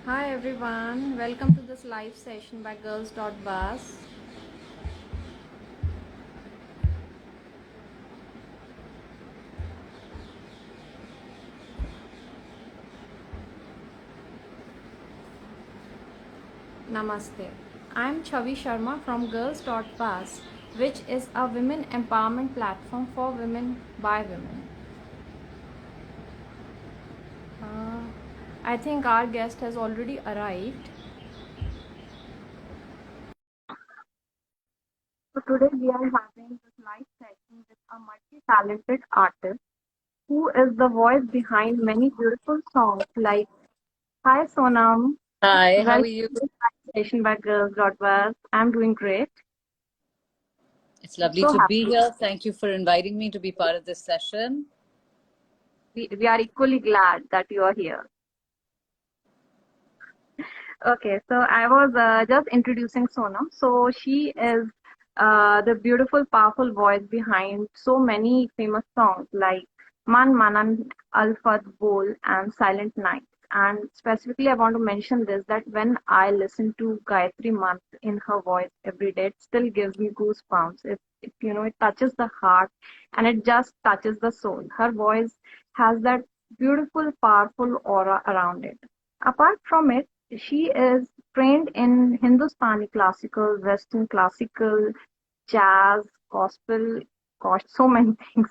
Hi everyone, welcome to this live session by girls.bus. Namaste. I'm Chavi Sharma from girls.bus, which is a women empowerment platform for women by women. I think our guest has already arrived. So today we are having this live session with a multi-talented artist who is the voice behind many beautiful songs like Hi Sonam, Hi, how are welcome you? to this live session by girls.bus. I'm doing great. It's lovely So to be happy. here. Thank you for inviting me to be part of this session. We are equally glad that you are here. Okay, so I was just introducing Sonam. So she is the beautiful, powerful voice behind so many famous songs like Man Manan Alfat Bol and Silent Night. And specifically, I want to mention this that when I listen to Gayatri Mantra in her voice every day, it still gives me goosebumps. It touches the heart and it just touches the soul. Her voice has that beautiful, powerful aura around it. Apart from it, she is trained in Hindustani classical, Western classical, jazz, gospel, gosh, so many things.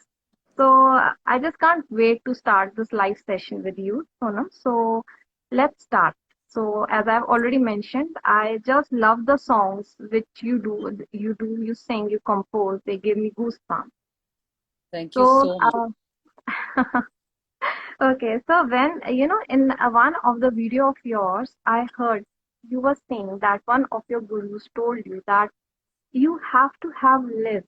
So I just can't wait to start this live session with you, Sonam. So let's start. So as I've already mentioned, I just love the songs which you sing, you compose. They give me goosebumps. Thank you So so much. okay, so when in one of the video of yours, I heard you were saying that one of your gurus told you that you have to have lived.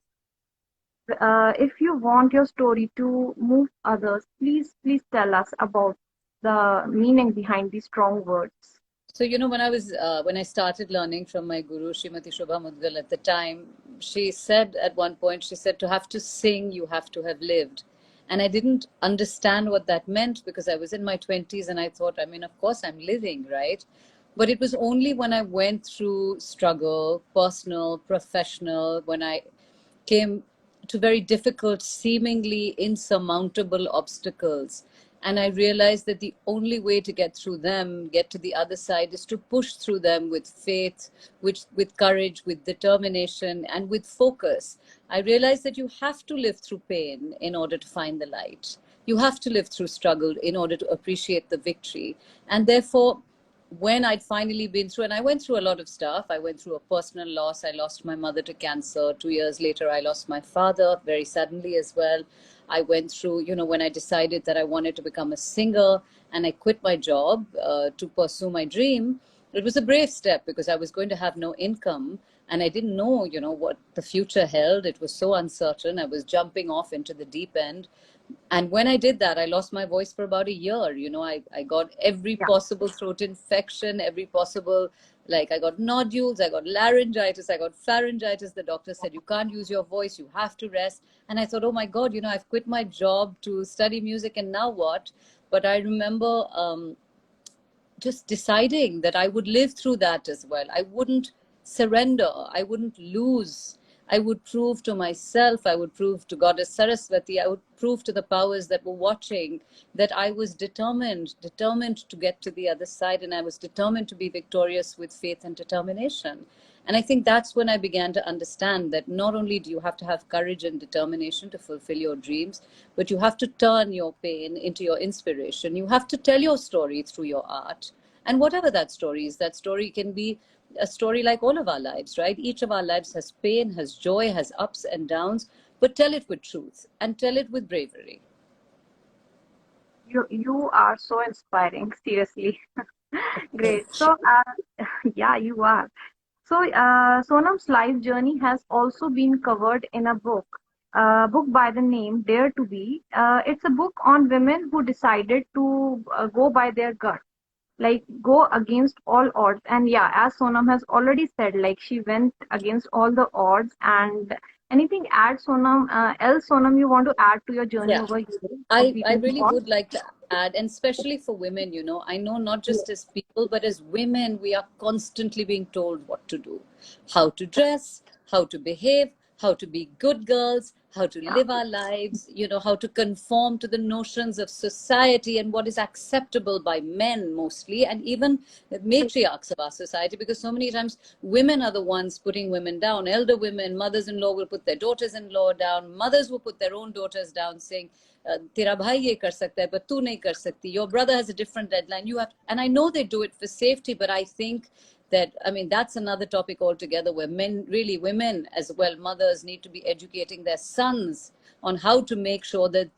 If you want your story to move others, please tell us about the meaning behind these strong words. So, when I started learning from my guru, Srimati Shobha Mudgal at the time, she said at one point, she said, to have to sing, you have to have lived. And I didn't understand what that meant because I was in my 20s and I thought, I mean, of course I'm living, right? But it was only when I went through struggle, personal, professional, when I came to very difficult, seemingly insurmountable obstacles. And I realized that the only way to get through them, get to the other side, is to push through them with faith, with courage, with determination, and with focus. I realized that you have to live through pain in order to find the light. You have to live through struggle in order to appreciate the victory. And therefore, when I'd finally been through, and I went through a lot of stuff. I went through a personal loss. I lost my mother to cancer. 2 years later, I lost my father very suddenly as well. I went through, when I decided that I wanted to become a singer and I quit my job to pursue my dream. It was a brave step because I was going to have no income and I didn't know, what the future held. It was so uncertain. I was jumping off into the deep end. And when I did that, I lost my voice for about a year. I got every Yeah. possible throat infection, every possible, like I got nodules, I got laryngitis, I got pharyngitis. The doctor said, you can't use your voice, you have to rest. And I thought, oh my God, I've quit my job to study music and now what? But I remember just deciding that I would live through that as well. I wouldn't surrender. I wouldn't lose. I would prove to myself, I would prove to Goddess Saraswati, I would prove to the powers that were watching that I was determined to get to the other side, and I was determined to be victorious with faith and determination. And I think that's when I began to understand that not only do you have to have courage and determination to fulfill your dreams, but you have to turn your pain into your inspiration. You have to tell your story through your art. And whatever that story is, that story can be a story like all of our lives, right? Each of our lives has pain, has joy, has ups and downs, but tell it with truth and tell it with bravery. You are so inspiring, seriously. Great. So yeah, you are. So, Sonam's life journey has also been covered in a book by the name Dare to Be. It's a book on women who decided to go by their gut, like go against all odds. And yeah, as Sonam has already said, like she went against all the odds. And anything else, Sonam, you want to add to your journey Yeah. over here I completing the really book? would like to. sad, and especially for women, I know not just as people, but as women, we are constantly being told what to do, how to dress, how to behave, how to be good girls, how to Yeah, live our lives, how to conform to the notions of society and what is acceptable by men mostly, and even the matriarchs of our society, because so many times women are the ones putting women down. Elder women, mothers-in-law will put their daughters-in-law down, mothers will put their own daughters down, saying, तेरा भाई ये कर सकता है but तू नहीं कर सकती, your brother has a different deadline, you have. And I know they do it for safety, but I think that, I mean, that's another topic altogether, where men, really women as well, mothers, need to be educating their sons on how to make sure that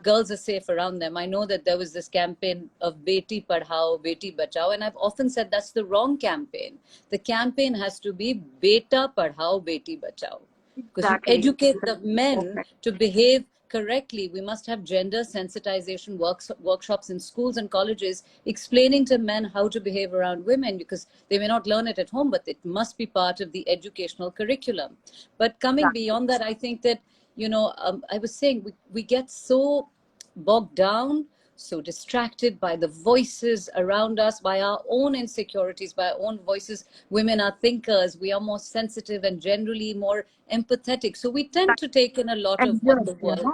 girls are safe around them. I know that there was this campaign of Beti Padhao, Beti Bachao, and I've often said that's the wrong campaign. The campaign has to be Beta Padhao, Beti Bachao, because you exactly. educate the men Perfect. to behave correctly. We must have gender sensitization workshops in schools and colleges, explaining to men how to behave around women, because they may not learn it at home, but it must be part of the educational curriculum. But coming Exactly. beyond that, I think that, I was saying, we get so bogged down, so distracted by the voices around us, by our own insecurities, by our own voices. Women are thinkers, we are more sensitive and generally more empathetic. So we tend to take in a lot of what the Adjust, world,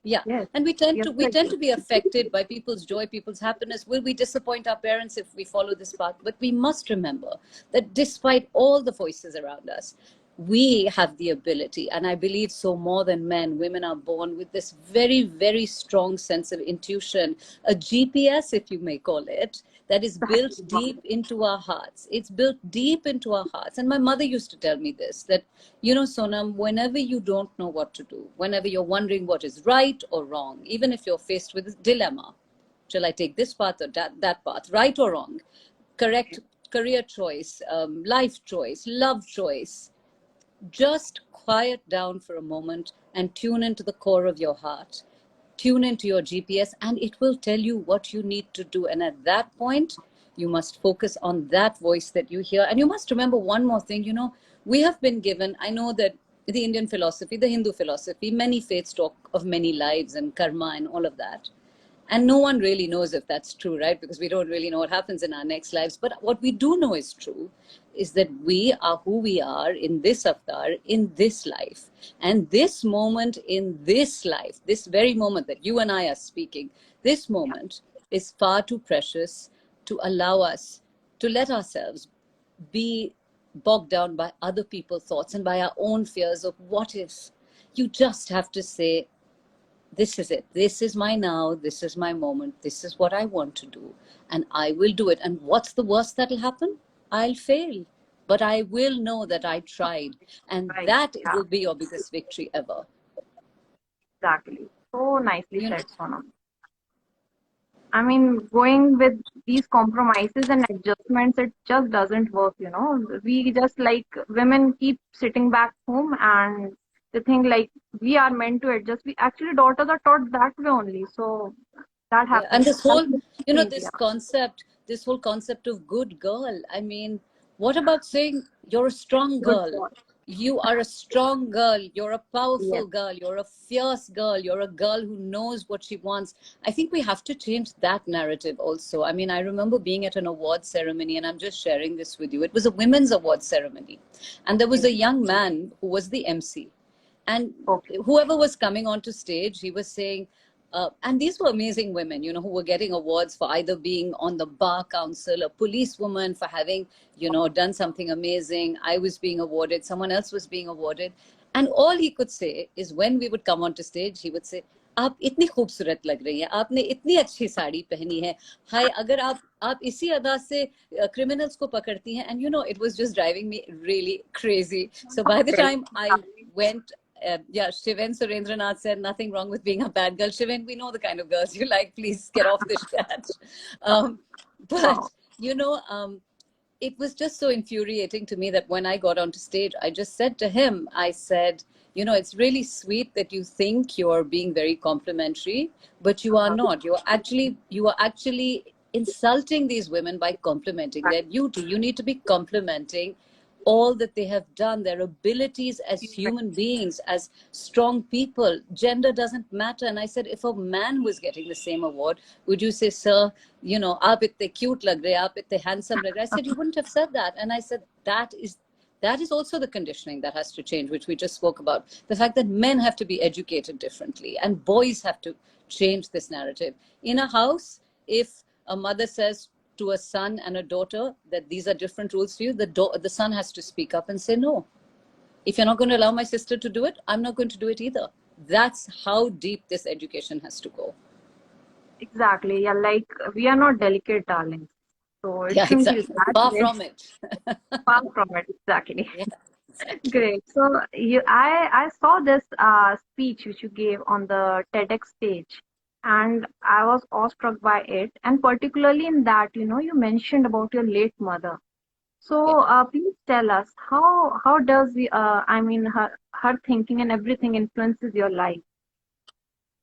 yeah, Yes, and we tend yes, to we tend to adjust. be affected by people's joy, people's happiness. Will we disappoint our parents if we follow this path? But we must remember that despite all the voices around us, we have the ability, and I believe so more than men, women are born with this very, very strong sense of intuition, a GPS, if you may call it, that is built Exactly. deep into our hearts. It's built deep into our hearts. And my mother used to tell me this, that, Sonam, whenever you don't know what to do, whenever you're wondering what is right or wrong, even if you're faced with a dilemma, shall I take this path or that path, right or wrong, correct career choice, life choice, love choice, just quiet down for a moment and tune into the core of your heart. Tune into your GPS, and it will tell you what you need to do. And at that point, you must focus on that voice that you hear. And you must remember one more thing, we have been given, I know that the Indian philosophy, the Hindu philosophy, many faiths talk of many lives and karma and all of that. And no one really knows if that's true, right? Because we don't really know what happens in our next lives. But what we do know is true is that we are who we are in this avatar, in this life. And this moment in this life, this very moment that you and I are speaking, this Yeah, moment is far too precious to allow us to let ourselves be bogged down by other people's thoughts and by our own fears of what if. You just have to say, this is it. This is my now. This is my moment. This is what I want to do. And I will do it. And what's the worst that'll happen? I'll fail. But I will know that I tried. And right. that Yeah, will be your biggest victory ever. exactly. So nicely You know, said, Sonam. I mean, going with these compromises and adjustments, it just doesn't work. We just like women keep sitting back home and they think like we are meant to adjust. We actually daughters are taught that way only. So that yeah. And happens. Yeah, this whole concept of good girl. I mean, what about saying you're a strong good girl? for You are a strong girl. You're a yes, powerful girl. You're a fierce girl. You're a girl who knows what she wants. I think we have to change that narrative also. I mean, I remember being at an award ceremony, and I'm just sharing this with you. It was a women's award ceremony. And there was yes, a young man who was the MC. And okay, whoever was coming onto stage, he was saying, and these were amazing women, who were getting awards for either being on the bar council, a policewoman for having, done something amazing. I was being awarded, someone else was being awarded. And all he could say is, when we would come onto stage, he would say, आप इतनी खूबसूरत लग रही हैं, आपने इतनी अच्छी साड़ी पहनी है, हाय अगर आप इसी अदा से criminals को पकड़ती हैं. And it was just driving me really crazy. So by the yes, time I went, yeah, Shiven Surendranath said, nothing wrong with being a bad girl. Shiven, we know the kind of girls you like. Please get off the chat. But, wow, it was just so infuriating to me that when I got onto stage, I just said to him, I said, it's really sweet that you think you're being very complimentary, but you are not. You are actually insulting these women by complimenting their beauty. You need to be complimenting all that they have done, their abilities as human beings, as strong people. Gender doesn't matter. And I said, if a man was getting the same award, would you say, sir, you know, aap itte cute lag rahe, aap itte handsome lag rahe? I said, you wouldn't have said that. And I said, that is also the conditioning that has to change, which we just spoke about. The fact that men have to be educated differently and boys have to change this narrative. In a house, if a mother says to a son and a daughter that these are different rules for you, the son has to speak up and say, no, if you're not going to allow my sister to do it, I'm not going to do it either. That's how deep this education has to go. Exactly. Yeah, like we are not delicate darlings. So it Yeah, shouldn't be exactly. that Far way. from it. Far from it, exactly. Yeah, exactly. Great. So I saw this speech which you gave on the TEDx stage, and I was awestruck by it. And particularly in that, you mentioned about your late mother. Yeah. So please tell us how does I mean her thinking and everything influences your life?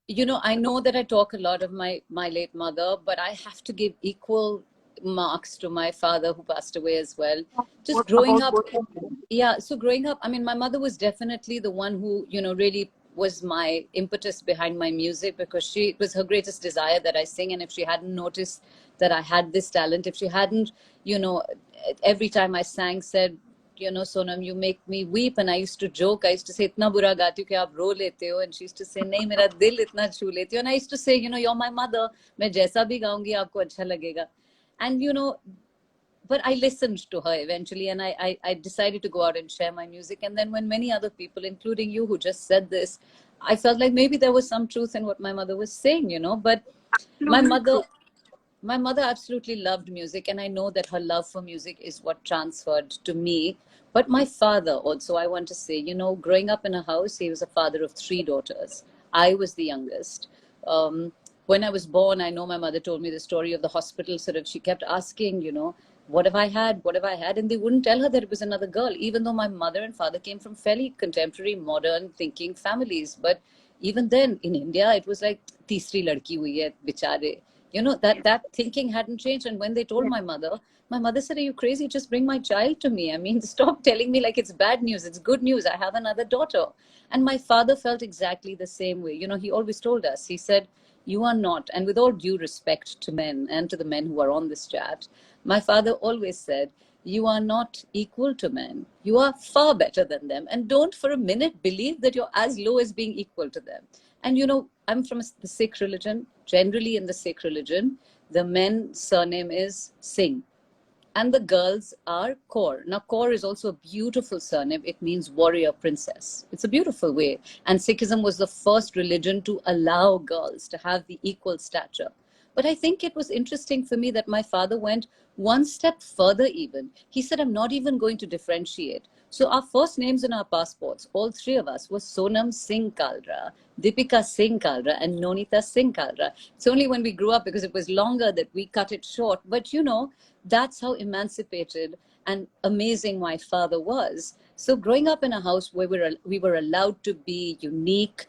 You know, I know that I talk a lot of my late mother, but I have to give equal marks to my father who passed away as well. Just growing About up, both of them. yeah, so growing up, I mean, my mother was definitely the one who, you know, really was my impetus behind my music, because it was her greatest desire that I sing. And if she hadn't noticed that I had this talent, if she hadn't, you know, every time I sang, said, you know, Sonam, you make me weep. And I used to joke, I used to say, itna bura gaati hu ki aap ro lete ho. And she used to say, nahi, mera dil itna chhu leti ho. And I used to say, you know, you're my mother, main jaisa bhi gaungi aapko acha lagega. And, you know, but I listened to her eventually, and I decided to go out and share my music. And then when many other people, including you who just said this, I felt like maybe there was some truth in what my mother was saying, you know. But my Absolutely mother true. my mother absolutely loved music, and I know that her love for music is what transferred to me. But my father also, I want to say, you know, growing up in a house, he was a father of three daughters. I was the youngest. When I was born, I know my mother told me the story of the hospital. Sort of, she kept asking, you know, what have I had? What have I had? And they wouldn't tell her that it was another girl, even though my mother and father came from fairly contemporary, modern thinking families. But even then, in India, it was like, तीसरी लड़की हुई है बेचारे, you know, that thinking hadn't changed. And when they told Yeah. my mother said, are you crazy? Just bring my child to me. I mean, stop telling me like it's bad news. It's good news. I have another daughter. And my father felt exactly the same way. You know, he always told us, he said, you are not, and with all due respect to men and to the men who are on this chat, my father always said, you are not equal to men. You are far better than them. And don't for a minute believe that you're as low as being equal to them. And you know, I'm from the Sikh religion. Generally, in the Sikh religion, the men's surname is Singh, and the girls are Kaur. Now, Kaur is also a beautiful surname. It means warrior princess. It's a beautiful way. And Sikhism was the first religion to allow girls to have the equal stature. But I think it was interesting for me that my father went one step further even. He said, I'm not even going to differentiate. So our first names in our passports, all three of us, was Sonam Singh Kalra, Deepika Singh Kalra, and Nonita Singh Kalra. It's only when we grew up, because it was longer, that we cut it short. But you know, that's how emancipated and amazing my father was. So growing up in a house where we were allowed to be unique,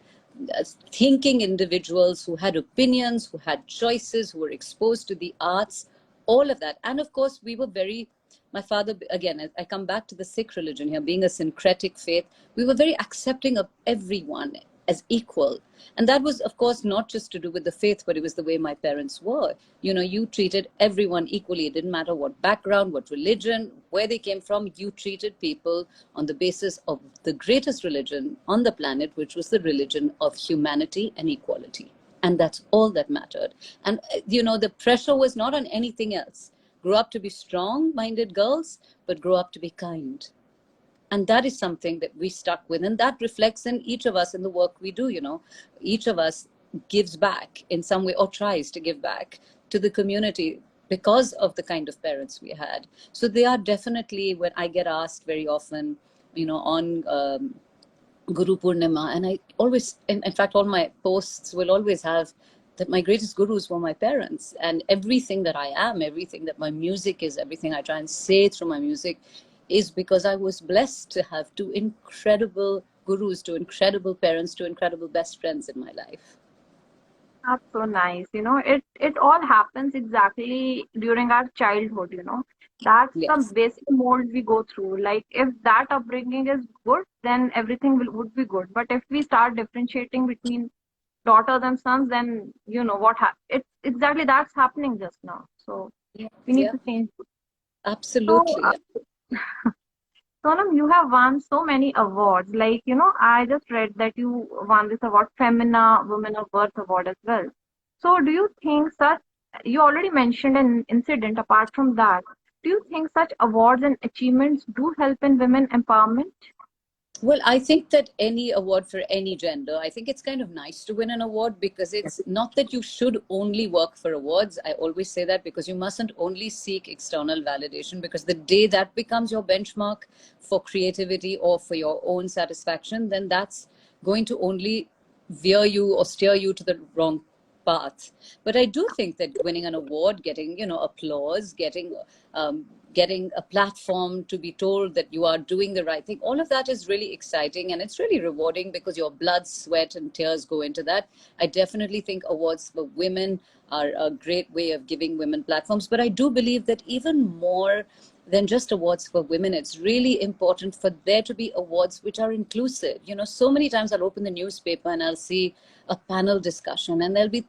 thinking individuals who had opinions, who had choices, who were exposed to the arts, all of that. And of course, we were very, my father, again, I come back to the Sikh religion here, being a syncretic faith, we were very accepting of everyone as equal. And that was, of course, not just to do with the faith, but it was the way my parents were. You know, you treated everyone equally. It didn't matter what background, what religion, where they came from. You treated people on the basis of the greatest religion on the planet, which was the religion of humanity and equality. And that's all that mattered. And, you know, the pressure was not on anything else. Grow up to be strong-minded girls, but grow up to be kind. And that is something that we stuck with, and that reflects in each of us in the work we do. You know, each of us gives back in some way, or tries to give back to the community, because of the kind of parents we had. So they are definitely, when I get asked very often, you know, on Guru Purnima, and I always, in fact, all my posts will always have that my greatest gurus were my parents. And everything that I am, everything that my music is, everything I try and say through my music is because I was blessed to have two incredible gurus, two incredible parents, two incredible best friends in my life. That's so nice. It all happens exactly during our childhood. That's the Yes. basic mold we go through. Like if that upbringing is good, then everything would be good. But if we start differentiating between daughters and sons, then it's exactly that's happening just now. So Yeah. we need Yeah. to change. So, Absolutely. Sonam, you have won so many awards. I just read that you won this award, Femina Women of Worth Award as well. So, do you think you already mentioned an incident apart from that, do you think such awards and achievements do help in women empowerment? Well, I think that any award for any gender, I think it's kind of nice to win an award because it's not that you should only work for awards. I always say that because you mustn't only seek external validation, because the day that becomes your benchmark for creativity or for your own satisfaction, then that's going to only veer you or steer you to the wrong path. But I do think that winning an award, getting, applause, um, getting a platform to be told that you are doing the right thing, all of that is really exciting and it's really rewarding because your blood, sweat, and tears go into that. I definitely think awards for women are a great way of giving women platforms. But I do believe that even more than just awards for women, it's really important for there to be awards which are inclusive. So many times I'll open the newspaper and I'll see a panel discussion and there'll be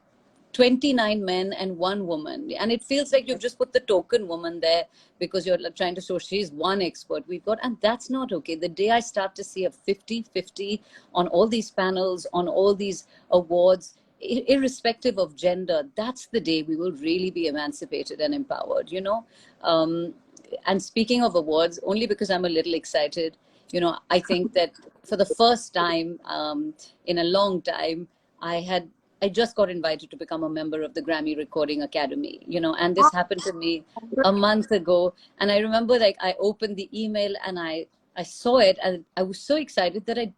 29 men and one woman. And it feels like you've just put the token woman there because you're trying to show she's one expert we've got. And that's not okay. The day I start to see a 50-50 on all these panels, on all these awards, irrespective of gender, that's the day we will really be emancipated and empowered. Um, and speaking of awards, only because I'm a little excited, I think that for the first time in a long time, I just got invited to become a member of the Grammy Recording Academy, and this happened to me a month ago. And I remember, like, I opened the email and I saw it and I was so excited that I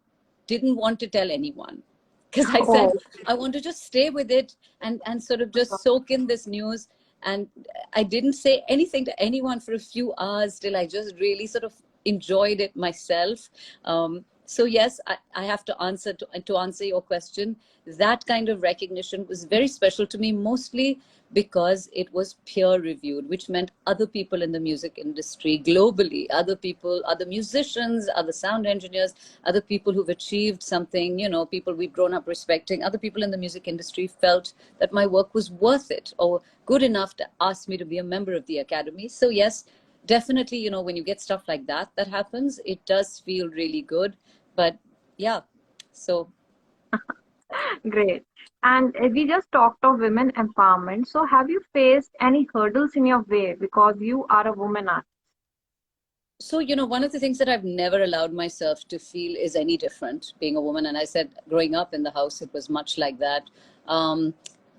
didn't want to tell anyone, because I said Oh, I want to just stay with it and sort of just soak in this news. And I didn't say anything to anyone for a few hours till I just really sort of enjoyed it myself. So yes, I have to answer your question. That kind of recognition was very special to me, mostly because it was peer reviewed, which meant other people in the music industry globally, other musicians, other sound engineers, other people who've achieved something, people we've grown up respecting, other people in the music industry felt that my work was worth it or good enough to ask me to be a member of the academy. So yes, definitely, when you get stuff like that happens, it does feel really good. But yeah, so great. And we just talked of women empowerment. So, have you faced any hurdles in your way because you are a woman artist? So, one of the things that I've never allowed myself to feel is any different being a woman. And I said, growing up in the house, it was much like that.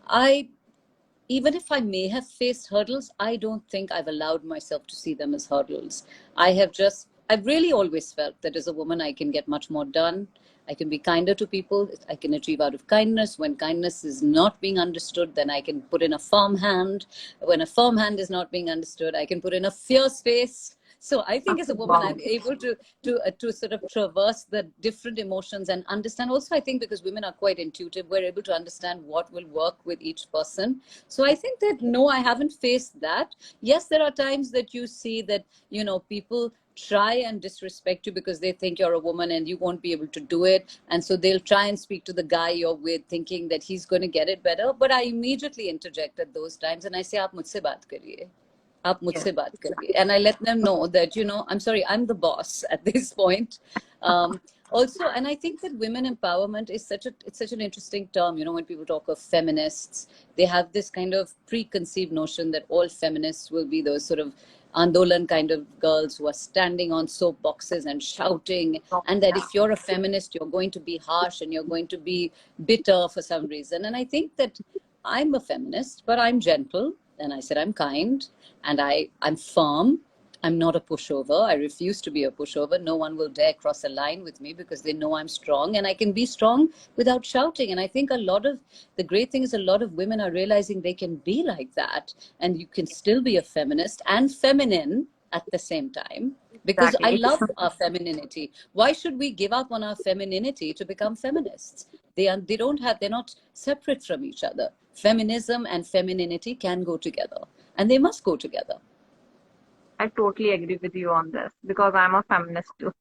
I, even if I may have faced hurdles, I don't think I've allowed myself to see them as hurdles. I've really always felt that as a woman, I can get much more done. I can be kinder to people. I can achieve out of kindness. When kindness is not being understood, then I can put in a firm hand. When a firm hand is not being understood, I can put in a fierce face. So I think as a woman, Wow. I'm able to sort of traverse the different emotions and understand. Also, I think because women are quite intuitive, we're able to understand what will work with each person. So I think that no, I haven't faced that. Yes, there are times that you see that, people try and disrespect you because they think you're a woman and you won't be able to do it. And so they'll try and speak to the guy you're with thinking that he's going to get it better. But I immediately interject at those times and I say, "Aap mujhse baat kariye. आप Yes. मुझसे बात करिए." And I let them know that, I'm sorry, I'm the boss at this point. Also, and I think that women empowerment is it's such an interesting term. When people talk of feminists, they have this kind of preconceived notion that all feminists will be those sort of Andolan kind of girls who are standing on soapboxes and shouting, and that if you're a feminist, you're going to be harsh and you're going to be bitter for some reason. And I think that I'm a feminist, but I'm gentle. And I said, I'm kind and I'm firm. I'm not a pushover. I refuse to be a pushover. No one will dare cross a line with me because they know I'm strong and I can be strong without shouting. And I think the great thing is a lot of women are realizing they can be like that and you can still be a feminist and feminine at the same time, because I Exactly. love our femininity. Why should we give up on our femininity to become feminists? they're not separate from each other. Feminism and femininity can go together, and they must go together. I totally agree with you on this because I'm a feminist too.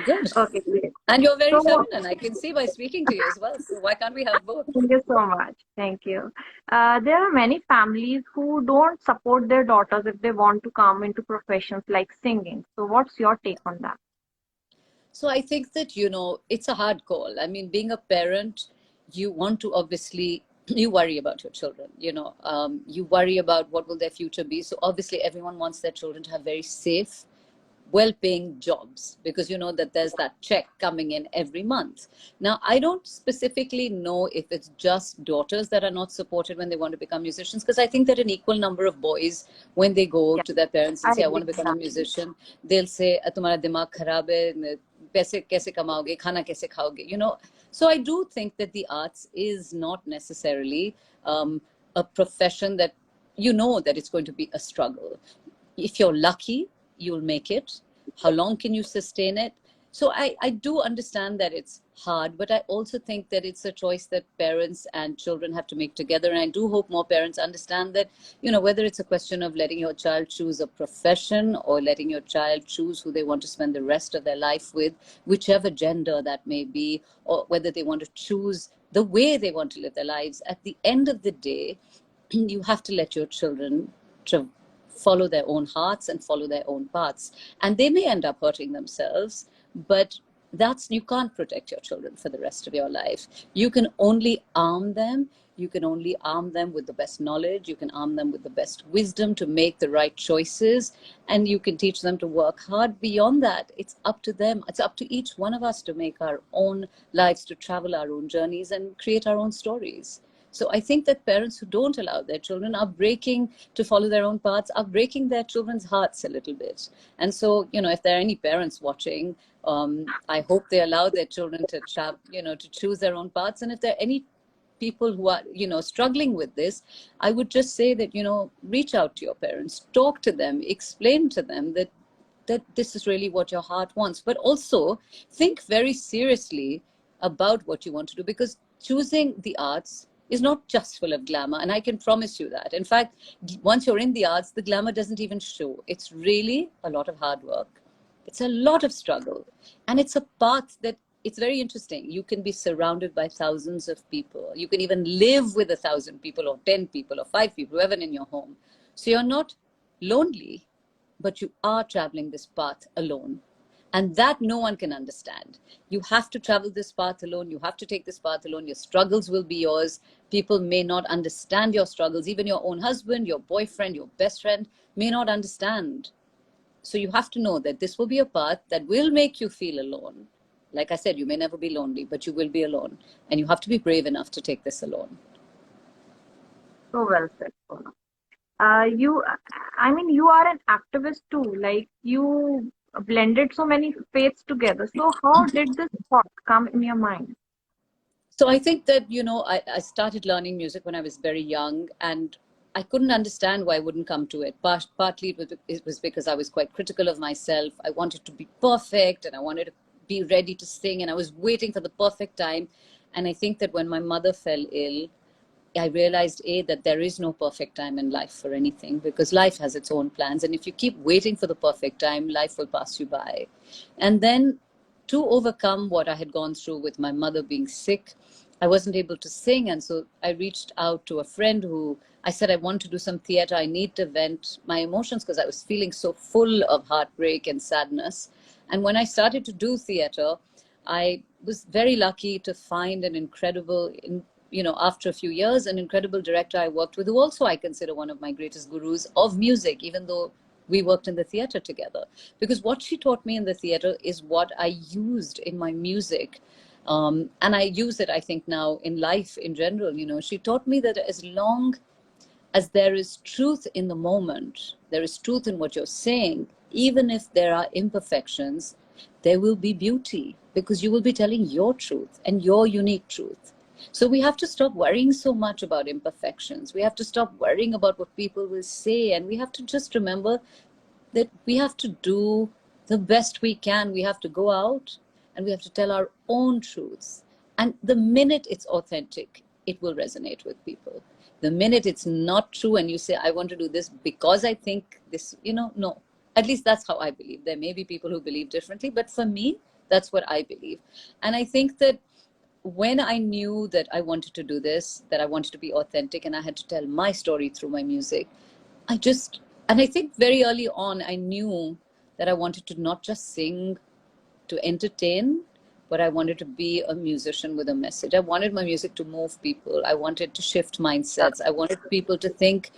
Good. Okay, great. And you're very So, feminine. I can see by speaking to you as well. So why can't we have both? thank you so much. Thank you. There are many families who don't support their daughters if they want to come into professions like singing. So, what's your take on that? So I think that, it's a hard call. I mean, being a parent, you want to obviously, you worry about your children, you worry about what will their future be. So obviously everyone wants their children to have very safe, well-paying jobs, because you know that there's that check coming in every month. Now, I don't specifically know if it's just daughters that are not supported when they want to become musicians, because I think that an equal number of boys, when they go Yeah, to their parents I and say, I agree want to with become a that. musician, they'll say, तुम्हारा दिमाग खराब है, पैसे कैसे कमाओगे, खाना कैसे खाओगे, so I do think that the arts is not necessarily a profession that that it's going to be a struggle. If you're lucky, you'll make it. How long can you sustain it? So I do understand that it's hard, but I also think that it's a choice that parents and children have to make together. And I do hope more parents understand that, whether it's a question of letting your child choose a profession or letting your child choose who they want to spend the rest of their life with, whichever gender that may be, or whether they want to choose the way they want to live their lives, at the end of the day, you have to let your children follow their own hearts and follow their own paths. And they may end up hurting themselves, but you can't protect your children for the rest of your life. You can only arm them. You can only arm them with the best knowledge. You can arm them with the best wisdom to make the right choices. And you can teach them to work hard. Beyond that, it's up to them. It's up to each one of us to make our own lives, to travel our own journeys and create our own stories. So I think that parents who don't allow their children are breaking to follow their own paths, are breaking their children's hearts a little bit. And so, if there are any parents watching, I hope they allow their children to choose their own paths. And if there are any people who are, struggling with this, I would just say that, reach out to your parents, talk to them, explain to them that this is really what your heart wants. But also think very seriously about what you want to do, because choosing the arts is not just full of glamour. And I can promise you that. In fact, once you're in the arts, the glamour doesn't even show. It's really a lot of hard work. It's a lot of struggle. And it's a path that it's very interesting. You can be surrounded by thousands of people. You can even live with 1,000 people or 10 people or 5 people, whoever in your home. So you're not lonely, but you are traveling this path alone. And that no one can understand. You have to travel this path alone. You have to take this path alone. Your struggles will be yours. People may not understand your struggles. Even your own husband, your boyfriend, your best friend may not understand. So you have to know that this will be a path that will make you feel alone. Like I said, you may never be lonely, but you will be alone. And you have to be brave enough to take this alone. So well said, Sonam. You are an activist too. Like you blended so many faiths together. So how did this thought come in your mind? So I think that, I started learning music when I was very young, and I couldn't understand why I wouldn't come to it. Partly it was because I was quite critical of myself. I wanted to be perfect and I wanted to be ready to sing, and I was waiting for the perfect time. And I think that when my mother fell ill, I realized, that there is no perfect time in life for anything, because life has its own plans. And if you keep waiting for the perfect time, life will pass you by. And then to overcome what I had gone through with my mother being sick, I wasn't able to sing. And so I reached out to a friend who I said, I want to do some theater. I need to vent my emotions because I was feeling so full of heartbreak and sadness. And when I started to do theater, I was very lucky to find an incredible, after a few years, an incredible director I worked with, who also I consider one of my greatest gurus of music, even though we worked in the theater together. Because what she taught me in the theater is what I used in my music. And I use it, I think, now in life in general. She taught me that as long as there is truth in the moment, there is truth in what you're saying, even if there are imperfections, there will be beauty, because you will be telling your truth and your unique truth. So we have to stop worrying so much about imperfections. We have to stop worrying about what people will say. And we have to just remember that we have to do the best we can. We have to go out and we have to tell our own truths. And the minute it's authentic, it will resonate with people. The minute it's not true and you say, I want to do this because I think this, no. At least that's how I believe. There may be people who believe differently, but for me, that's what I believe. And I think that when I knew that I wanted to do this, that I wanted to be authentic and I had to tell my story through my music, and I think very early on, I knew that I wanted to not just sing to entertain, but I wanted to be a musician with a message. I wanted my music to move people. I wanted to shift mindsets. I wanted people to think,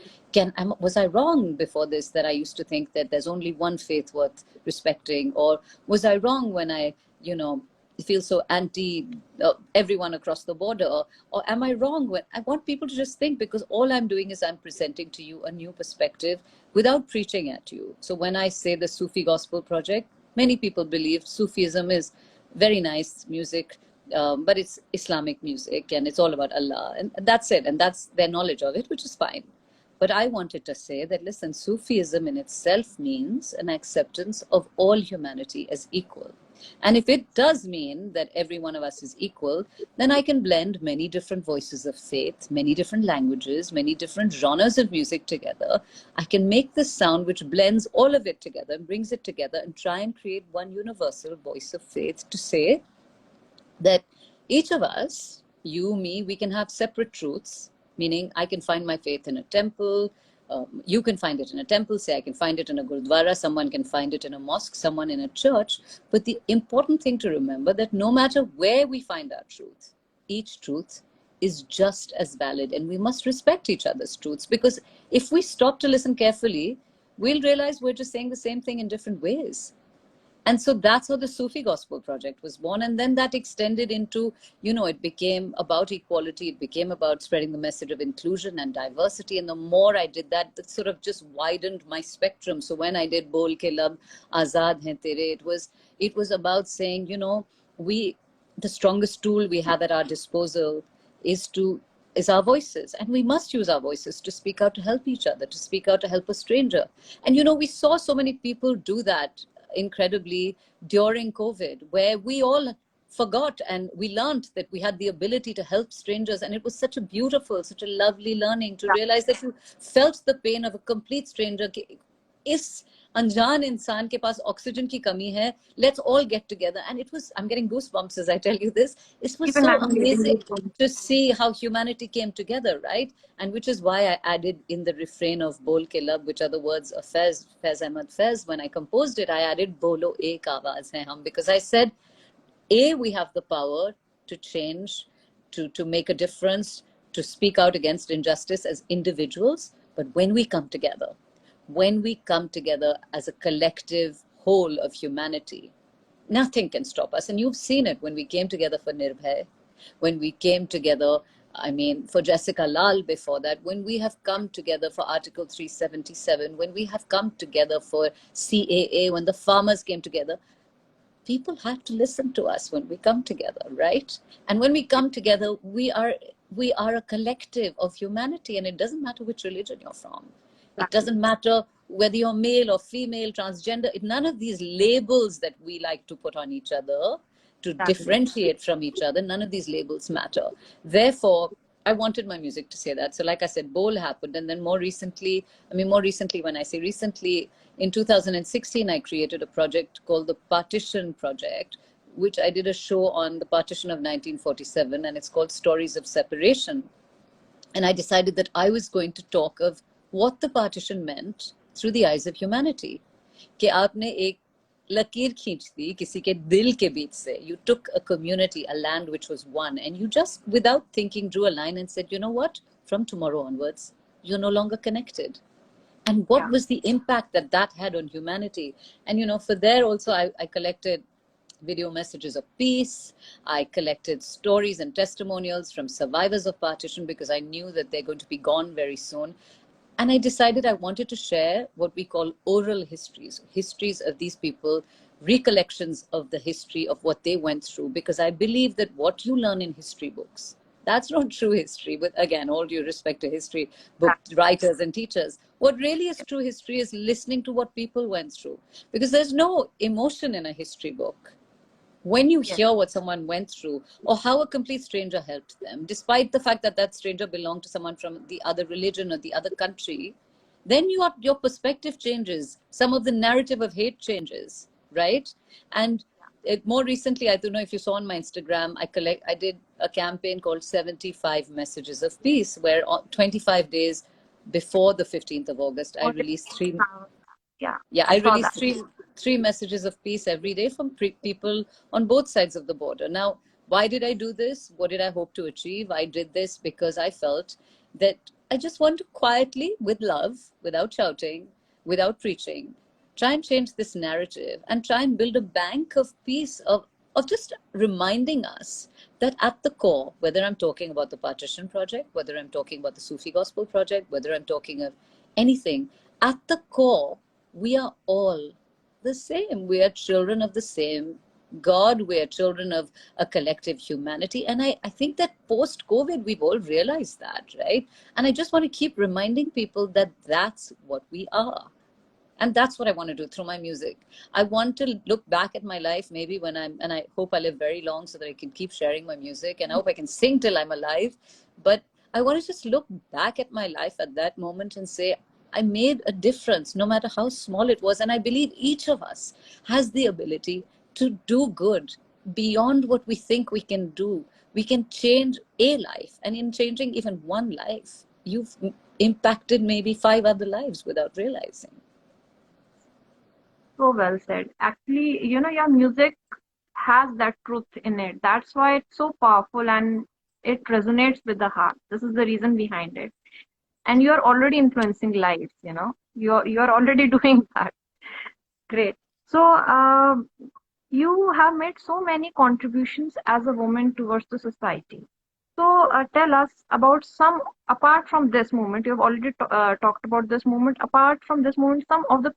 was I wrong before this, that I used to think that there's only one faith worth respecting? Or was I wrong when I, feel so anti everyone across the border? Or am I wrong when I want people to just think, because all I'm doing is I'm presenting to you a new perspective without preaching at you. So when I say the Sufi Gospel Project, many people believe Sufism is very nice music, but it's Islamic music and it's all about Allah. And that's it. And that's their knowledge of it, which is fine. But I wanted to say that, listen, Sufism in itself means an acceptance of all humanity as equal. And if it does mean that every one of us is equal, then I can blend many different voices of faith, many different languages, many different genres of music together. I can make this sound which blends all of it together and brings it together and try and create one universal voice of faith to say that each of us, you, me, we can have separate truths, meaning I can find my faith in a temple, you can find it in a temple, say I can find it in a gurdwara, someone can find it in a mosque, someone in a church. But the important thing to remember that no matter where we find our truth, each truth is just as valid, and we must respect each other's truths, because if we stop to listen carefully, we'll realize we're just saying the same thing in different ways. And so that's how the Sufi Gospel Project was born. And then that extended into, it became about equality. It became about spreading the message of inclusion and diversity. And the more I did that, it sort of just widened my spectrum. So when I did Bol Ke Lab Azad Hain Tere, it was about saying, the strongest tool we have at our disposal is our voices. And we must use our voices to speak out, to help each other, to speak out, to help a stranger. And, we saw so many people do that incredibly during COVID, where we all forgot and we learned that we had the ability to help strangers. And it was such a beautiful, such a lovely learning to realize that you felt the pain of a complete stranger. Is अनजान इंसान के पास oxygen की कमी है, let's all get together. And it was, I'm getting goosebumps as I tell you this, it was so amazing to see how humanity came together, right? And which is why I added in the refrain of Bol Ke Lab, which are the words of Faiz Ahmad Faiz, when I composed it, I added Bolo ek awaaz hai hum, because I said, we have the power to change, to make a difference, to speak out against injustice as individuals. But when we come together as a collective whole of humanity, nothing can stop us. And you've seen it when we came together for Nirbhay, when we came together, for Jessica Lal before that, when we have come together for Article 377, when we have come together for CAA, when the farmers came together, people have to listen to us when we come together, right? And when we come together, we are a collective of humanity, and it doesn't matter which religion you're from. It doesn't matter whether you're male or female, transgender. None of these labels that we like to put on each other to differentiate from each other, none of these labels matter. Therefore, I wanted my music to say that. So like I said, Bol happened. And then more recently, when I say recently, in 2016, I created a project called the Partition Project, which I did a show on the partition of 1947, and it's called Stories of Separation. And I decided that I was going to talk of what the partition meant through the eyes of humanity. कि आपने एक लकीर खींच दी किसी के दिल के बीच से. You took a community, a land which was one, and you just, without thinking, drew a line and said, you know what? From tomorrow onwards, you're no longer connected. And what was the impact that had on humanity? And, for there also, I collected video messages of peace. I collected stories and testimonials from survivors of partition, because I knew that they're going to be gone very soon. And I decided I wanted to share what we call oral histories of these people, recollections of the history of what they went through, because I believe that what you learn in history books, that's not true history. But again, all due respect to history book writers and teachers, what really is true history is listening to what people went through, because there's no emotion in a history book. when you Yes. hear what someone went through or how a complete stranger helped them, despite the fact that that stranger belonged to someone from the other religion or the other country, then your perspective changes. Some of the narrative of hate changes, right? And more recently, I don't know if you saw on my Instagram, I did a campaign called 75 Messages of Peace, where on 25 days before the 15th of August, I What is- released three Yeah, yeah, I I saw release that. three messages of peace every day from people on both sides of the border. Now, why did I do this? What did I hope to achieve? I did this because I felt that I just want to quietly, with love, without shouting, without preaching, try and change this narrative and try and build a bank of peace, of just reminding us that at the core, whether I'm talking about the Partition project, whether I'm talking about the Sufi gospel project, whether I'm talking of anything, at the core, we are all the same. We are children of the same God. We are children of a collective humanity. And I think that post COVID, we've all realized that, right? And I just want to keep reminding people that that's what we are. And that's what I want to do through my music. I want to look back at my life, maybe when and I hope I live very long so that I can keep sharing my music, and I hope I can sing till I'm alive. But I want to just look back at my life at that moment and say, I made a difference, no matter how small it was. And I believe each of us has the ability to do good beyond what we think we can do. We can change a life. And in changing even one life, you've impacted maybe 5 other lives without realizing. So well said. Actually, your music has that truth in it. That's why it's so powerful and it resonates with the heart. This is the reason behind it. And you're already influencing lives. You're already doing that. Great. So, you have made so many contributions as a woman towards the society. So, tell us about some, apart from this movement, you've already talked about this movement. Apart from this movement, some of the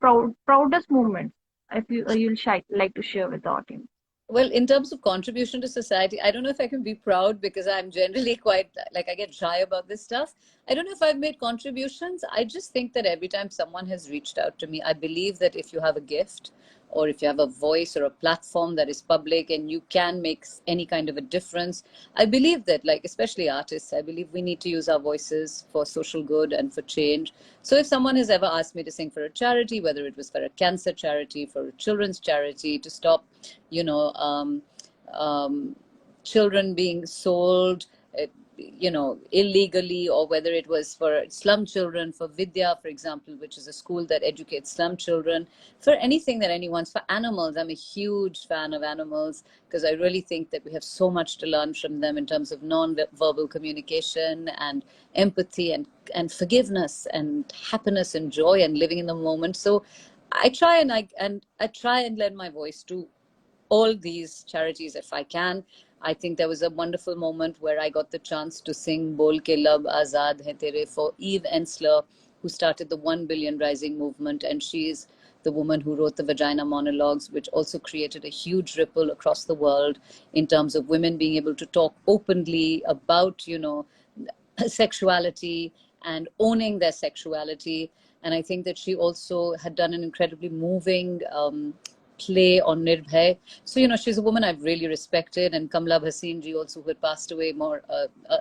proudest movements, if you'll like to share with the audience. Well, in terms of contribution to society, I don't know if I can be proud because I'm generally quite like I get shy about this stuff. I don't know if I've made contributions. I just think that every time someone has reached out to me, I believe that if you have a gift or if you have a voice or a platform that is public and you can make any kind of a difference, I believe that, like, especially artists, I believe we need to use our voices for social good and for change. So if someone has ever asked me to sing for a charity, whether it was for a cancer charity, for a children's charity, to stop, you know, children being sold, illegally, or whether it was for slum children, for Vidya, for example, which is a school that educates slum children, for anything that anyone's, for animals. I'm a huge fan of animals because I really think that we have so much to learn from them in terms of non-verbal communication and empathy and forgiveness and happiness and joy and living in the moment. So I try I try and lend my voice to all these charities if I can. I think there was a wonderful moment where I got the chance to sing Bol Ke Lab Azad Hai Tere for Eve Ensler, who started the 1 Billion Rising movement. And she's the woman who wrote the Vagina Monologues, which also created a huge ripple across the world in terms of women being able to talk openly about, sexuality and owning their sexuality. And I think that she also had done an incredibly moving play on Nirbhay. So, she's a woman I've really respected. And Kamla Bhasin ji also, who had passed away more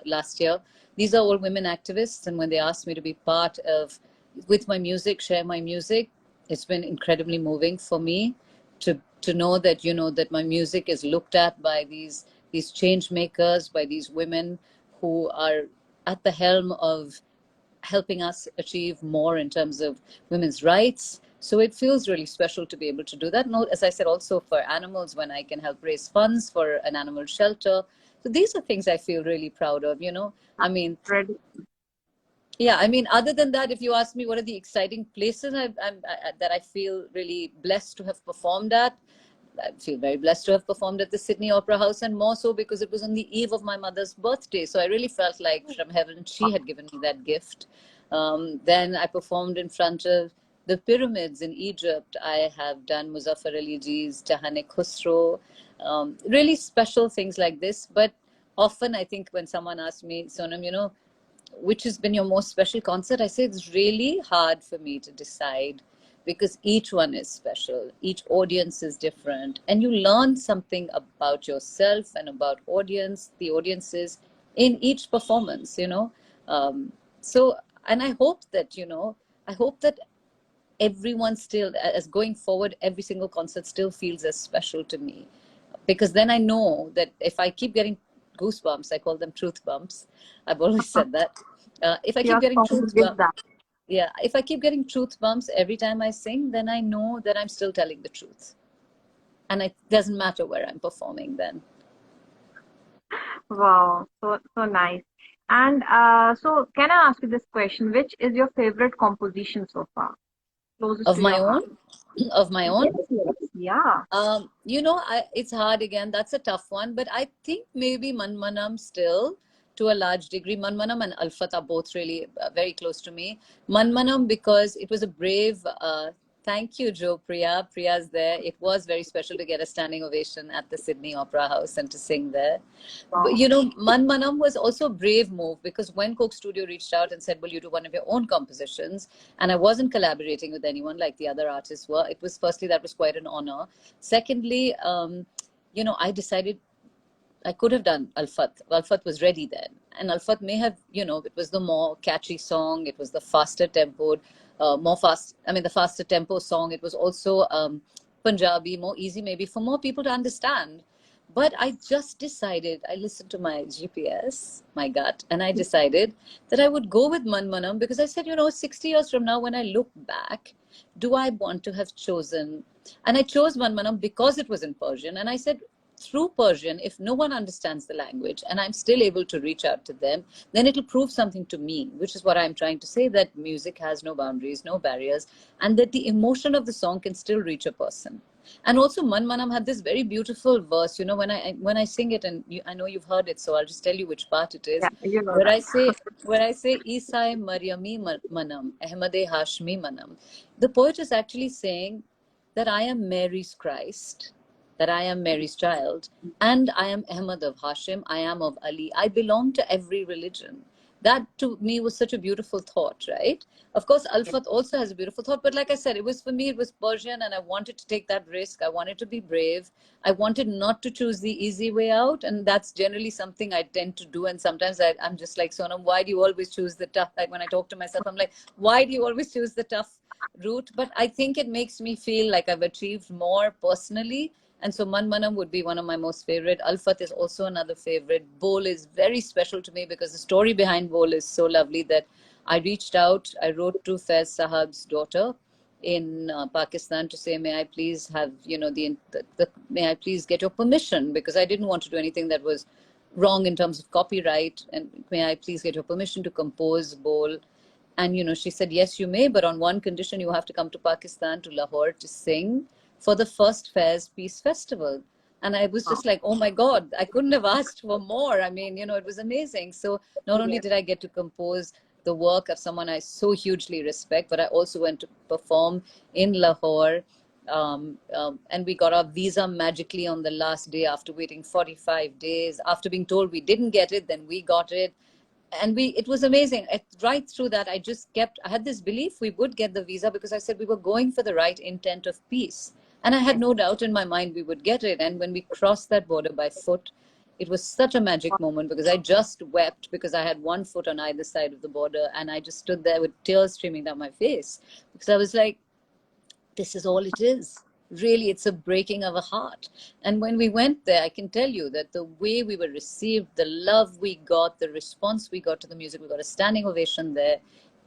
last year. These are all women activists. And when they asked me to be part of, with my music, share my music, it's been incredibly moving for me to know that, that my music is looked at by these change makers, by these women who are at the helm of helping us achieve more in terms of women's rights. So it feels really special to be able to do that. And as I said, also for animals, when I can help raise funds for an animal shelter. So these are things I feel really proud of, I mean, Ready? yeah, I mean, other than that, if you ask me what are the exciting places that I feel really blessed to have performed at, I feel very blessed to have performed at the Sydney Opera House, and more so because it was on the eve of my mother's birthday. So I really felt like from heaven she had given me that gift. Then I performed in front of the pyramids in Egypt. I have done Muzaffar Ali Ji's Jahane Khusro, really special things like this. But often I think when someone asks me, Sonam, which has been your most special concert? I say it's really hard for me to decide because each one is special, each audience is different, and you learn something about yourself and about the audiences in each performance, so, and I hope that, I hope that everyone still, as going forward, every single concert still feels as special to me, because then I know that if I keep getting goosebumps, I call them truth bumps, I've always said that, if I keep Your getting songs truth give bumps, that. yeah, if I keep getting truth bumps every time I sing, then I know that I'm still telling the truth, and it doesn't matter where I'm performing then. Wow, so nice. And so, can I ask you this question? Which is your favorite composition so far, closest Of to my your heart? own, of my own. Yes, yes. Yeah. It's hard again. That's a tough one, but I think maybe Manmanam still, to a large degree. Manmanam and Alfat are both really very close to me. Manmanam because it was a brave. Thank you, Joe. Priya's there. It was very special to get a standing ovation at the Sydney Opera House and to sing there. But Wow. Manmanam was also a brave move, because when CokeStudio reached out and said, "Will you do one of your own compositions?" and I wasn't collaborating with anyone like the other artists were, it was, firstly, that was quite an honor. Secondly, I decided I could have done Alfat. Alfat was ready then. And Alfat may have, it was the more catchy song. It was the faster tempo, the faster tempo song. It was also Punjabi, more easy maybe for more people to understand. But I just decided, I listened to my GPS, my gut, and I decided that I would go with Manmanam, because I said, 60 years from now, when I look back, do I want to have chosen? And I chose Manmanam because it was in Persian. And I said, through Persian, if no one understands the language and I'm still able to reach out to them, then it'll prove something to me, which is what I'm trying to say, that music has no boundaries, no barriers, and that the emotion of the song can still reach a person. And also, Manmanam had this very beautiful verse, when I sing it, and I know you've heard it, so I'll just tell you which part it is, Yeah, you know where that. I say, Isai Maryami Manam, Ahmade Hashmi Manam. The poet is actually saying that I am Mary's Christ, that I am Mary's child, and I am Ahmad of Hashim, I am of Ali. I belong to every religion. That to me was such a beautiful thought, right? Of course, Alfat also has a beautiful thought, but like I said, it was, for me, it was Persian, and I wanted to take that risk. I wanted to be brave. I wanted not to choose the easy way out, and that's generally something I tend to do. And sometimes I'm just like, Sonam, why do you always choose the tough? Like when I talk to myself, I'm like, why do you always choose the tough route? But I think it makes me feel like I've achieved more personally, and so Manmanam would be one of my most favorite. Alfat is also another favorite. Bol is very special to me because the story behind Bol is so lovely that I reached out. I wrote to Faiz Sahab's daughter in Pakistan to say, may I please have, may I please get your permission, because I didn't want to do anything that was wrong in terms of copyright. And may I please get your permission to compose Bol? And, she said, yes, you may, but on one condition: you have to come to Pakistan, to Lahore, to sing for the first Faiz Peace Festival. And I was Wow. just like, oh my God, I couldn't have asked for more. I mean, it was amazing. So not only Yes. did I get to compose the work of someone I so hugely respect, but I also went to perform in Lahore. And we got our visa magically on the last day, after waiting 45 days. After being told we didn't get it, then we got it. And it was amazing. Right through that, I had this belief we would get the visa, because I said we were going for the right intent of peace. And I had Yes. no doubt in my mind we would get it. And when we crossed that border by foot, it was such a magic moment, because I just wept, because I had one foot on either side of the border, and I just stood there with tears streaming down my face, because I was like, this is all it is. Really, it's a breaking of a heart. And when we went there, I can tell you that the way we were received, the love we got, the response we got to the music, we got a standing ovation there.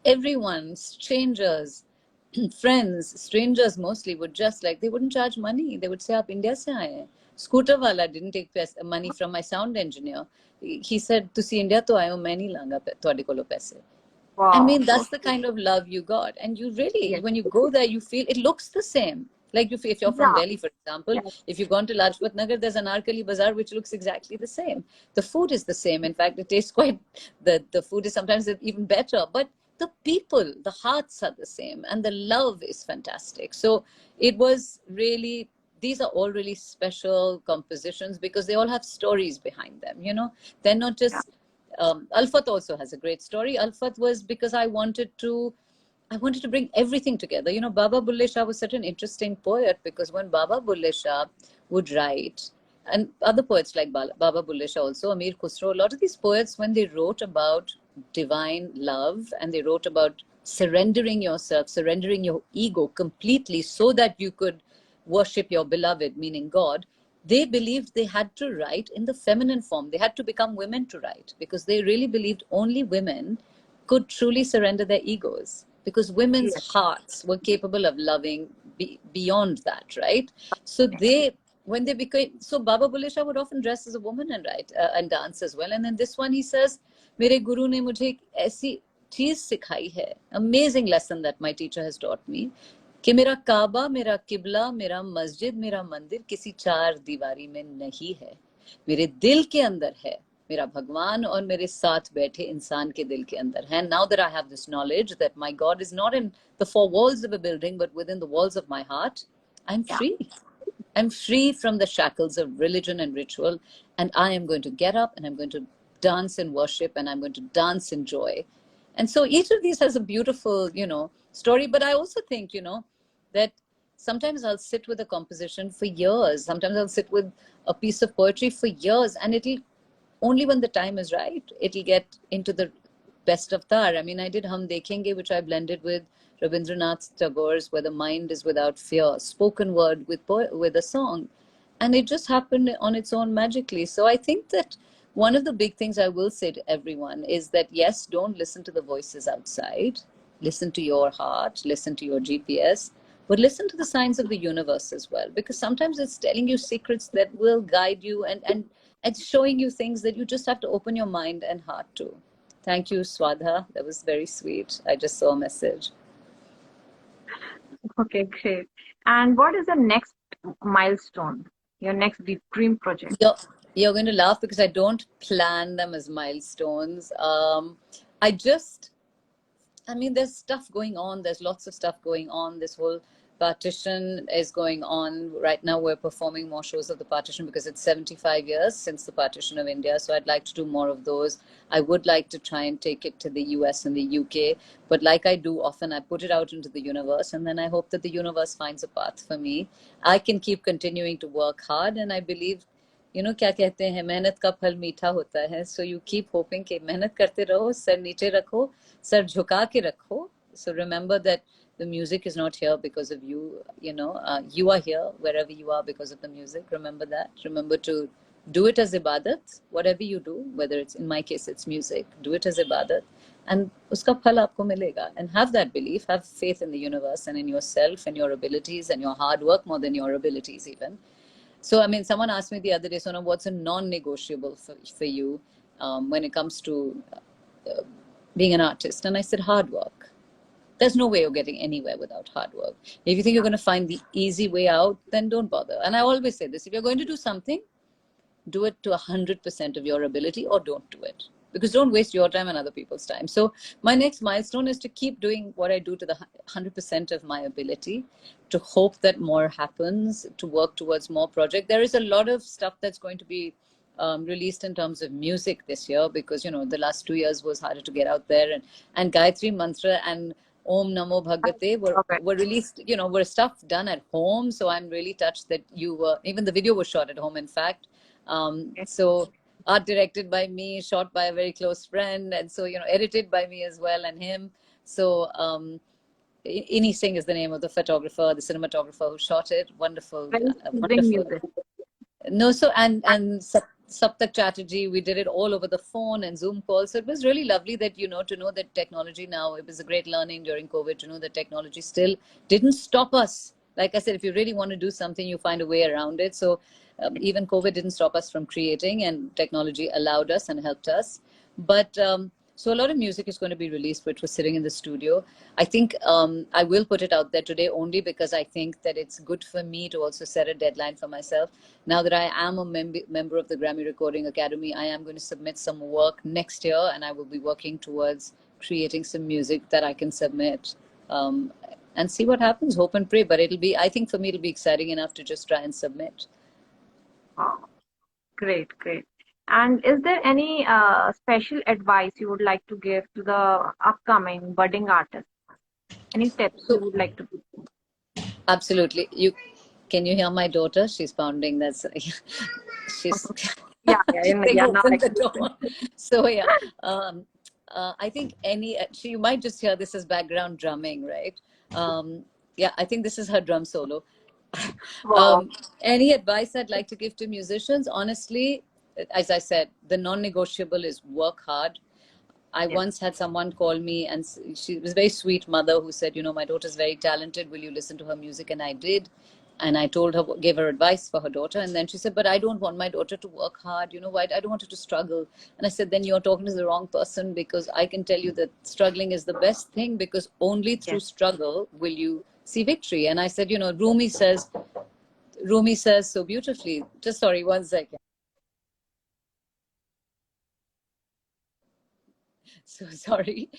Everyone, strangers, friends, strangers mostly, would just like, they wouldn't charge money. They would say, Aap India se aaye hain. Scooter wala didn't take money from my sound engineer. He said, Tusi India to aaye ho, main nahi langa tuhade kolo paise. I Wow. mean, So that's the kind of love you got. And you really, yes. when you go there, you feel it looks the same. Like if you're from Yeah. Delhi, for example, Yes. if you've gone to Lajpat Nagar, there's an Arkali Bazaar which looks exactly the same. The food is the same. In fact, it tastes the food is sometimes even better. But the people, the hearts are the same, and the love is fantastic. So it was really, these are all really special compositions, because they all have stories behind them. They're not Yeah. just Alfat also has a great story. Alfat was because I wanted to I wanted to bring everything together. You know, Baba Bulle Shah was such an interesting poet because when Baba Bulle Shah would write, and other poets like Baba Bulle Shah also, Amir Khusro, a lot of these poets, when they wrote about divine love and they wrote about surrendering yourself, surrendering your ego completely so that you could worship your beloved, meaning God, they believed they had to write in the feminine form. They had to become women to write because they really believed only women could truly surrender their egos because women's Yes. hearts were capable of loving beyond that, right? So they, when they became, so Baba Bulle Shah would often dress as a woman and write and dance as well. And then this one he says, "मेरे गुरु ने मुझे एक ऐसी चीज सिखाई है, amazing lesson that my teacher has taught me, कि मेरा काबा, मेरा किबला, मेरा मस्जिद, मेरा मंदिर किसी चार दीवारी में नहीं है, मेरे दिल के अंदर है, मेरा भगवान और मेरे साथ बैठे इंसान के दिल के अंदर है." Now that I have this knowledge that my God is not in the four walls of a building but within the walls of my heart, I'm Yeah. free. I'm free from the shackles of religion and ritual, and I am going to get up and I'm going to dance in worship and I'm going to dance in joy. And so each of these has a beautiful, story. But I also think, that sometimes I'll sit with a composition for years. Sometimes I'll sit with a piece of poetry for years, and it'll only when the time is right, it'll get into the best of tar. I mean, I did Hum Dekhenge, which I blended with Rabindranath Tagore's Where the Mind is Without Fear, spoken word with a song. And it just happened on its own magically. So I think that one of the big things I will say to everyone is that, yes, don't listen to the voices outside. Listen to your heart, listen to your GPS, but listen to the signs of the universe as well, because sometimes it's telling you secrets that will guide you and showing you things that you just have to open your mind and heart to. Thank you, Swadha. That was very sweet. I just saw a message. Okay, great. And what is the next milestone? Your next dream project? You're, you're going to laugh because I don't plan them as milestones. I just I mean, there's stuff going on. There's lots of stuff going on. This whole partition is going on. Right now, we're performing more shows of the partition because it's 75 years since the partition of India. So I'd like to do more of those. I would like to try and take it to the US and the UK. But like I do often, I put it out into the universe. And then I hope that the universe finds a path for me. I can keep continuing to work hard. And I believe क्या कहते हैं, मेहनत का फल मीठा होता है. So you keep hoping कि मेहनत करते रहो, सर नीचे रखो, सर झुका के रखो. So remember that the music is not here because of you. You are here wherever you are because of the music. Remember that. Remember to do it as ibadat. Whatever you do, whether it's, in my case it's music, do it as ibadat, and uska phal aapko milega. And have that belief, have faith in the universe and in yourself and your abilities and your hard work more than your abilities even. So, I mean, someone asked me the other day, Sonam, what's a non-negotiable for you when it comes to being an artist? And I said, hard work. There's no way you're getting anywhere without hard work. If you think you're going to find the easy way out, then don't bother. And I always say this, if you're going to do something, do it to 100% of your ability or don't do it. Because don't waste your time and other people's time. So my next milestone is to keep doing what I do to the 100% of my ability, to hope that more happens, to work towards more projects. There is a lot of stuff that's going to be released in terms of music this year because, the last 2 years was harder to get out there. And Gayatri Mantra and Om Namo Bhagavate Okay. were released, were stuff done at home. So I'm really touched that even the video was shot at home, in fact. So art directed by me, shot by a very close friend, and so edited by me as well and him. So Ini Singh is the name of the photographer, the cinematographer who shot it. Wonderful, Very soothing wonderful. music. No, so and Saptak Chatterjee, we did it all over the phone and Zoom calls. So it was really lovely that to know that technology now. It was a great learning during COVID to know that technology still didn't stop us. Like I said, if you really want to do something, you find a way around it. So even COVID didn't stop us from creating, and technology allowed us and helped us. But so a lot of music is going to be released, which was sitting in the studio. I think I will put it out there today only because I think that it's good for me to also set a deadline for myself. Now that I am a member of the Grammy Recording Academy, I am going to submit some work next year, and I will be working towards creating some music that I can submit. And see what happens, hope and pray. But I think for me, it'll be exciting enough to just try and submit. Wow. Great, great. And is there any special advice you would like to give to the upcoming budding artists? Any tips you So would like to give? absolutely. Can you hear my daughter? She's pounding. That's she's Yeah, she's yeah, saying yeah. Now open I the can door. So yeah, um, I think you might just hear this as background drumming, right? Yeah, I think this is her drum solo. Wow. um, any advice I'd like to give to musicians? Honestly, as I said, the non-negotiable is work hard. I Yes, once had someone call me, and she was a very sweet mother who said, my daughter's very talented. Will you listen to her music? And I did. And I told her, gave her advice for her daughter. And then she said, but I don't want my daughter to work hard. You know why? I don't want her to struggle. And I said, then you're talking to the wrong person, because I can tell you that struggling is the best thing, because only through yes. struggle will you see victory. And I said, Rumi says so beautifully. Just sorry, 1 second. So sorry.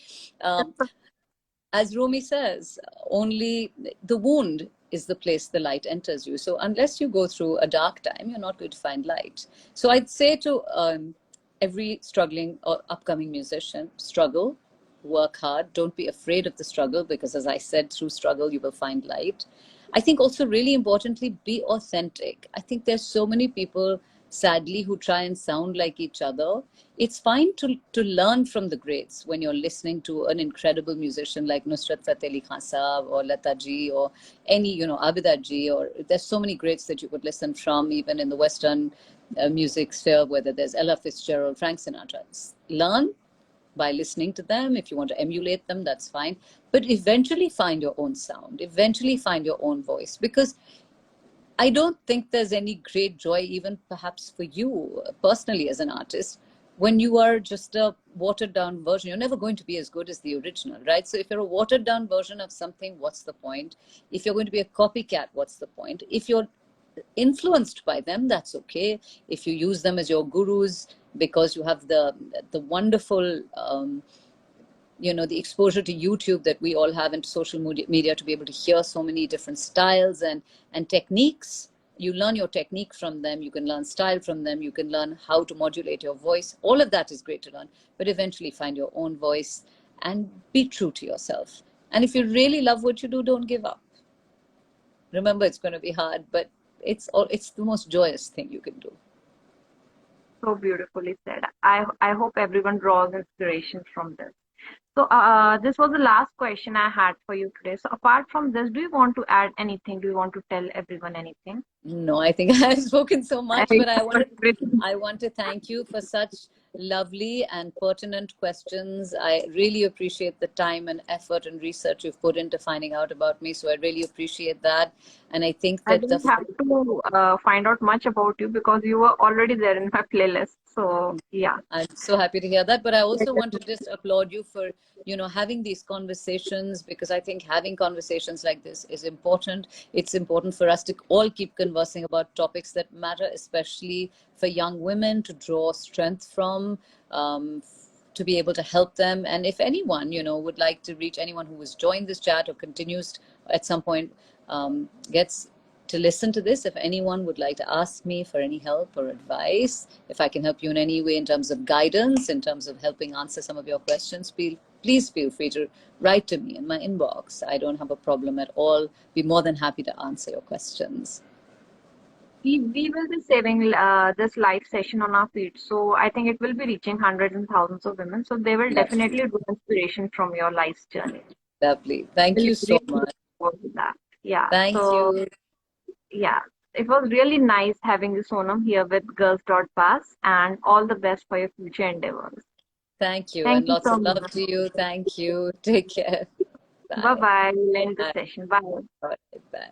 Um, as Rumi says, only the wound is the place the light enters you. So unless you go through a dark time, you're not going to find light. So I'd say to every struggling or upcoming musician, struggle, work hard, don't be afraid of the struggle, because as I said, through struggle you will find light. I think also really importantly, be authentic. I think there's so many people, sadly, who try and sound like each other. It's fine to learn from the greats when you're listening to an incredible musician like Nusrat Fateh Ali Khan Saab or Lata ji or any, Abida ji, or there's so many greats that you could listen from, even in the Western music sphere, whether there's Ella Fitzgerald, Frank Sinatra. Learn by listening to them. If you want to emulate them, that's fine. But eventually find your own sound, eventually find your own voice, because I don't think there's any great joy, even perhaps for you personally as an artist, when you are just a watered down version. You're never going to be as good as the original, right? So if you're a watered down version of something, what's the point? If you're going to be a copycat, what's the point? If you're influenced by them, that's okay. If you use them as your gurus because you have the wonderful the exposure to YouTube that we all have, and social media, to be able to hear so many different styles and techniques. You learn your technique from them, you can learn style from them, you can learn how to modulate your voice. All of that is great to learn, but eventually find your own voice and be true to yourself. And if you really love what you do, don't give up. Remember, it's going to be hard, but it's the most joyous thing you can do. So beautifully said. I hope everyone draws inspiration from this. So this was the last question I had for you today. So apart from this, do you want to add anything? Do you want to tell everyone anything? No, I think I've spoken so I much, think but I want to everything. I want to thank you for such lovely and pertinent questions. I really appreciate the time and effort and research you've put into finding out about me. So I really appreciate that. And I think I that didn't have to find out much about you because you were already there in my playlist. So yeah. I'm so happy to hear that. But I also want to just applaud you for, having these conversations, because I think having conversations like this is important. It's important for us to all keep conversing about topics that matter, especially for young women, to draw strength from, to be able to help them. And if anyone, would like to reach anyone who has joined this chat or continues at some point, gets to listen to this, if anyone would like to ask me for any help or advice, if I can help you in any way in terms of guidance, in terms of helping answer some of your questions, please feel free to write to me in my inbox. I don't have a problem at all. Be more than happy to answer your questions. We will be saving this live session on our feed. So I think it will be reaching hundreds and thousands of women. So they will Lovely. definitely draw inspiration from your life's journey. Lovely. Thank We'll you so really look much. forward to that. Yeah. Thank So you. yeah, it was really nice having you, Sonam, here with Girls Dot Pass, and all the best for your future endeavors. Thank you. Thank And you lots so of love much. to you. Thank you. Take care. Bye Bye. bye. We'll end the Bye. session. Bye. Bye. Bye.